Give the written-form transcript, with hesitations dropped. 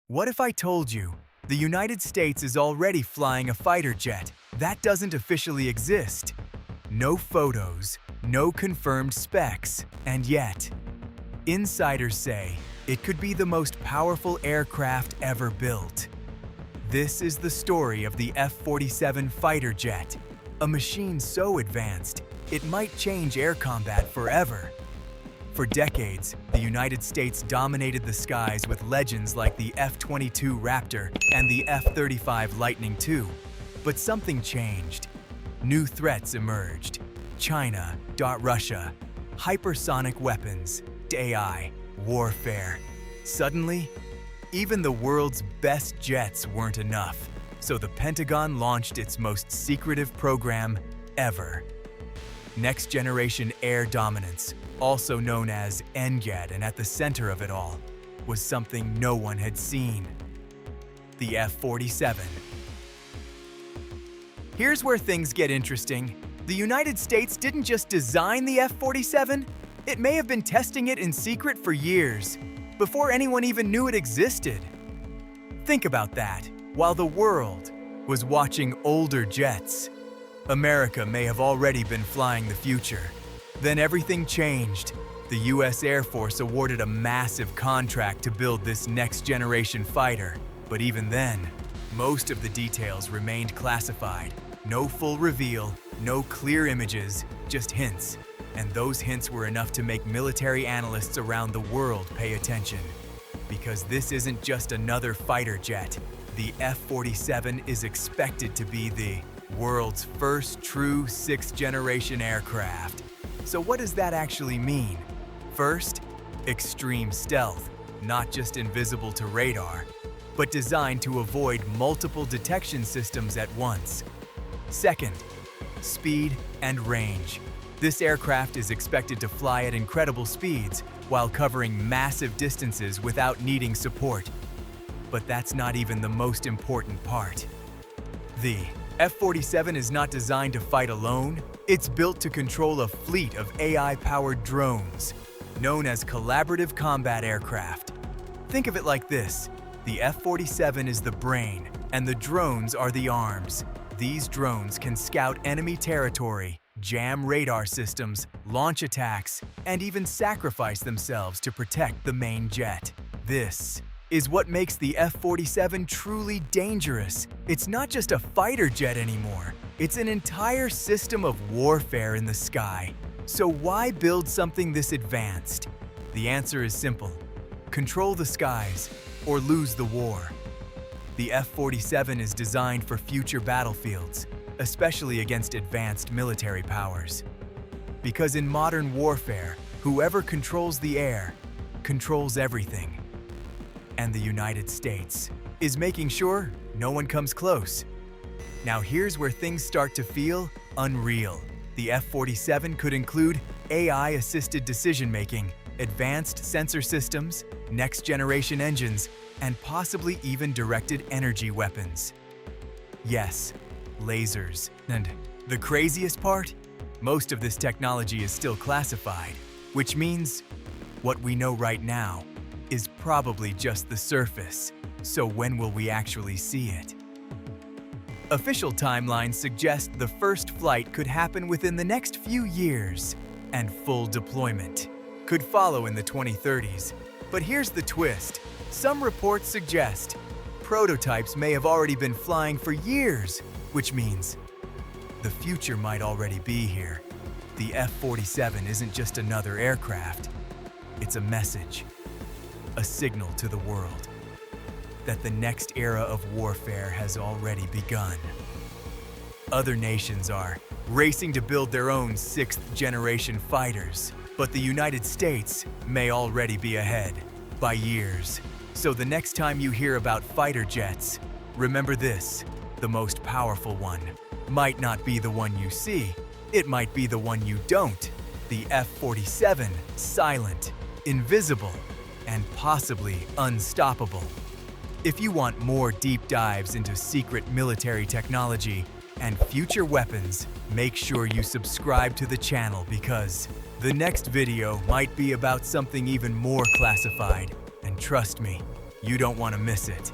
What if I told you the United States is already flying a fighter jet that doesn't officially exist? No photos, no confirmed specs, and yet, insiders say it could be the most powerful aircraft ever built. This is the story of the F-47 fighter jet, a machine so advanced it might change air combat forever. For decades, the United States dominated the skies with legends like the F-22 Raptor and the F-35 Lightning II. But something changed. New threats emerged. China, Russia, hypersonic weapons, AI, warfare. Suddenly, even the world's best jets weren't enough, so the Pentagon launched its most secretive program ever. Next Generation Air Dominance, also known as NGAD, and at the center of it all was something no one had seen: the F-47. Here's where things get interesting. The United States didn't just design the F-47, it may have been testing it in secret for years, before anyone even knew it existed. Think about that. While the world was watching older jets, America may have already been flying the future. Then everything changed. The US Air Force awarded a massive contract to build this next-generation fighter. But even then, most of the details remained classified. No full reveal, no clear images, just hints. And those hints were enough to make military analysts around the world pay attention. Because this isn't just another fighter jet. The F-47 is expected to be the world's first true sixth-generation aircraft. So what does that actually mean? First, extreme stealth, not just invisible to radar, but designed to avoid multiple detection systems at once. Second, speed and range. This aircraft is expected to fly at incredible speeds while covering massive distances without needing support. But that's not even the most important part. The F-47 is not designed to fight alone. It's built to control a fleet of AI-powered drones, known as collaborative combat aircraft. Think of it like this: the F-47 is the brain, and the drones are the arms. These drones can scout enemy territory, jam radar systems, launch attacks, and even sacrifice themselves to protect the main jet. This is what makes the F-47 truly dangerous. It's not just a fighter jet anymore. It's an entire system of warfare in the sky. So why build something this advanced? The answer is simple: control the skies or lose the war. The F-47 is designed for future battlefields, especially against advanced military powers. Because in modern warfare, whoever controls the air controls everything. And the United States is making sure no one comes close. Now here's where things start to feel unreal. The F-47 could include AI-assisted decision-making, advanced sensor systems, next-generation engines, and possibly even directed energy weapons. Yes, lasers. And the craziest part? Most of this technology is still classified, which means what we know right now is probably just the surface. So when will we actually see it? Official timelines suggest the first flight could happen within the next few years, and full deployment could follow in the 2030s. But here's the twist. Some reports suggest prototypes may have already been flying for years, which means the future might already be here. The F-47 isn't just another aircraft. It's a message, a signal to the world that the next era of warfare has already begun. Other nations are racing to build their own sixth-generation fighters, but the United States may already be ahead by years. So the next time you hear about fighter jets, remember this: the most powerful one might not be the one you see, it might be the one you don't. The F-47, silent, invisible, and possibly unstoppable. If you want more deep dives into secret military technology and future weapons, make sure you subscribe to the channel, because the next video might be about something even more classified. And trust me, You don't want to miss it.